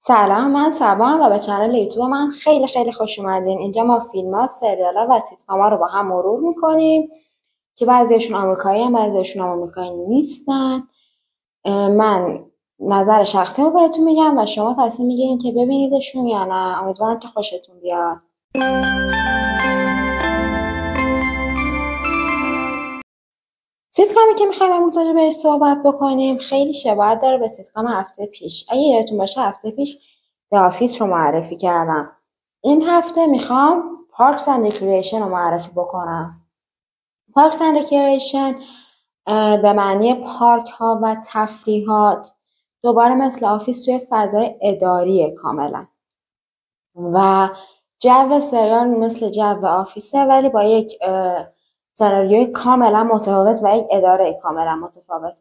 سلام، من سبا و به کانال یوتیوب من خیلی خیلی خوش اومدین. اینجا ما فیلم ها، سریال ها و سیتکام ها رو با هم مرور میکنیم که بعضیشون آمریکایی هم بعضیشون هم آمریکایی نیستن. من نظر شخصی رو بهتون میگم و شما تصمیم میگیرین که ببینیدشون یا نه. امیدوارم که خوشتون بیاد. سیتکامی که میخوایم امروز راجع بهش صحبت بکنیم خیلی شباهت داره به سیتکام هفته پیش. اگه یادتون باشه هفته پیش The Office رو معرفی کردم. این هفته میخوام پارکس اند ریکرییشن رو معرفی بکنم. پارکس اند ریکرییشن به معنی پارک ها و تفریحات، دوباره مثل آفیس توی فضای اداریه کاملا و جو سریال مثل جو آفیسه ولی با یک سناریوی کاملا متفاوت و یک اداره کاملا متفاوت.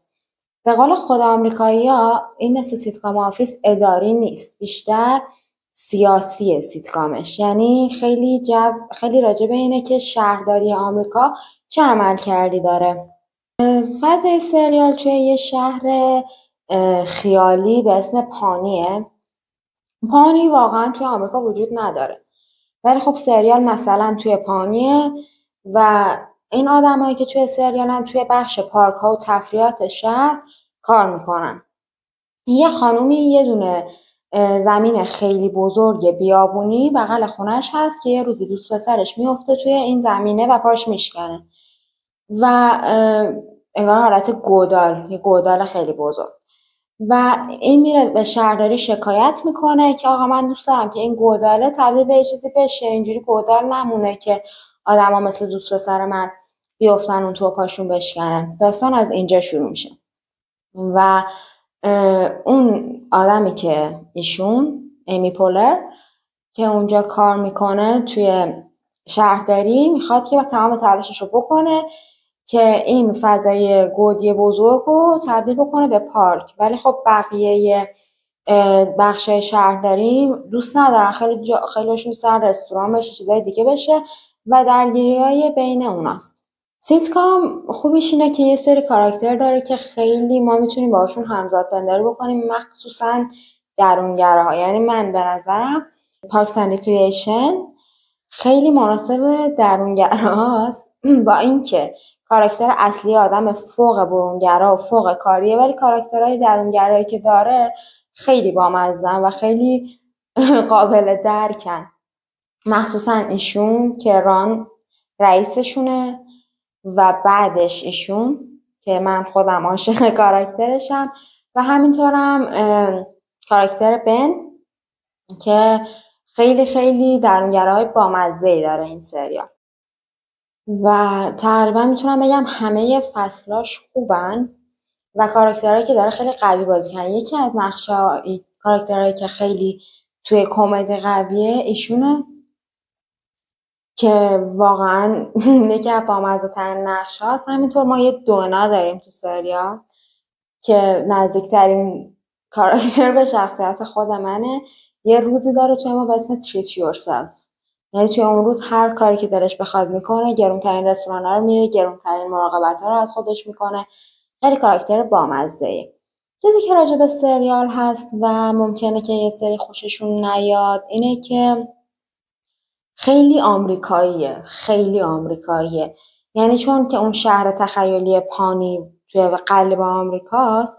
به قول خود آمریکایی‌ها این مثل سیتکام آفیس اداری نیست، بیشتر سیاسیه سیتکامش. یعنی خیلی راجع به اینه که شهرداری آمریکا چه عمل کردی داره. فضای سریال توی یه شهر خیالی به اسم پانیه. پانی واقعا توی آمریکا وجود نداره ولی خب سریال مثلا توی پانیه و این آدمایی که توی سریالن توی بخش پارک ها و تفریحات شهر کار میکنن. یه خانومی یه دونه زمین خیلی بزرگ بیابونی بغل خونش هست که یه روزی دوست پسرش میفته توی این زمینه و پاش میشکنه و انگار حالت یه گودال خیلی بزرگ و این میره به شهرداری شکایت میکنه که آقا من دوست دارم که این گوداله تبدیل به یه چیزی بشه، اینجوری گودال نمونه که آدما مثل دوست پسر من بیفتن اون تو پاشون بشکنن. داستان از اینجا شروع میشه و اون آدمی که ایشون امی پولر که اونجا کار میکنه توی شهرداری میخواد که با تمام تلاشش رو بکنه که این فضای گودی بزرگ رو تبدیل بکنه به پارک. ولی خب بقیه بخش شهرداری دوست ندارن، خیلیشون سر رستوران بشه، چیزای دیگه بشه و درگیری‌های بین اوناست. سیتکام خوبیش اینه که یه سری کاراکتر داره که خیلی ما میتونیم باشون همزاد پنداری بکنیم، مخصوصا درونگراها. یعنی من به نظرم پارکس اند ریکرییشن خیلی مناسب درونگراهاست با اینکه کاراکتر اصلی آدم فوق برونگرا و فوق کاریه ولی کاراکترهای درونگرایی که داره خیلی بامزدن و خیلی قابل درکن، مخصوصا ایشون که ران رئیسشونه و بعدش ایشون که من خودم عاشق کاراکترشم و همینطورم کاراکتر بن که خیلی خیلی درونگراهای بامزه‌ای داره این سریال و تقریبا میتونم بگم همه فصلاش خوبن و کاراکترهایی که داره خیلی قوی بازی کنن. یکی از کاراکترهایی که خیلی توی کمدی قویه ایشونه که واقعا یکی از بامزه‌ترین نقش هاست. همینطور ما یه دونا داریم تو سریال که نزدیکترین کاراکتر به شخصیت خود منه. یه روزی داره توی ما به اسم treat yourself، یعنی توی اون روز هر کاری که دلش بخواد میکنه، گرونترین رستوران ها رو میره، گرونترین مراقبت ها رو از خودش میکنه. خیلی کاراکتر بامزه‌ای. چیزی که راجع به سریال هست و ممکنه که یه سری خوششون نیاد اینه که خیلی آمریکاییه. یعنی چون که اون شهر تخیلی پانی توی قلب آمریکاست،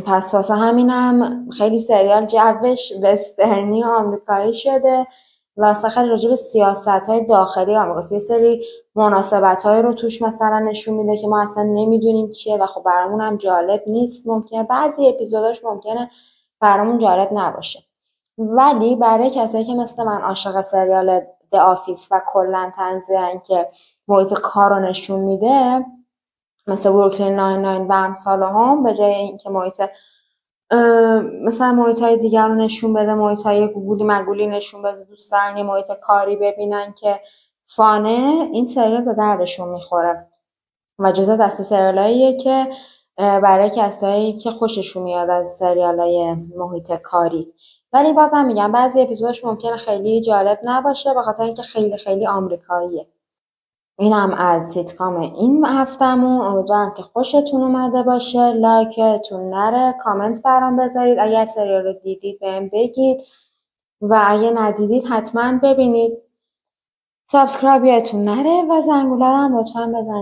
پس واسه همینم خیلی سریال جوش وسترنی آمریکایی شده و واسه خیلی راجع به سیاست‌های داخلی آمریکا یه سری مناسبت‌های رو توش مثلا نشون میده که ما اصلا نمیدونیم چیه و خب برامون هم جالب نیست. ممکنه بعضی اپیزوداش ممکنه برامون جالب نباشه ولی برای کسایی که مثل من عاشق سریال د آفیس و کلا طنزن که محیط کار رو نشون میده مثل بروکلین 99 و امثال هم، به جای اینکه مثلا محیط های دیگر رو نشون بده، محیط های گوگولی مگولی نشون بده، دوست دارن یه محیط کاری ببینن که فانه، این سریال به دردشون میخوره و جزء دسته سریالاییه که برای کسایی که خوششون میاد از سریالای محیط کاری. ولی بازم میگم بعضی اپیزودش ممکنه خیلی جالب نباشه به خاطر اینکه خیلی خیلی آمریکاییه. اینم از سیتکام این هفتمون. امیدوارم که خوشتون اومده باشه. لایکتون نره، کامنت برام بذارید، اگر سریال رو دیدید بهم بگید و اگه ندیدید حتما ببینید. سابسکرایب یادتون نره و زنگوله رو هم لطفا بزنید.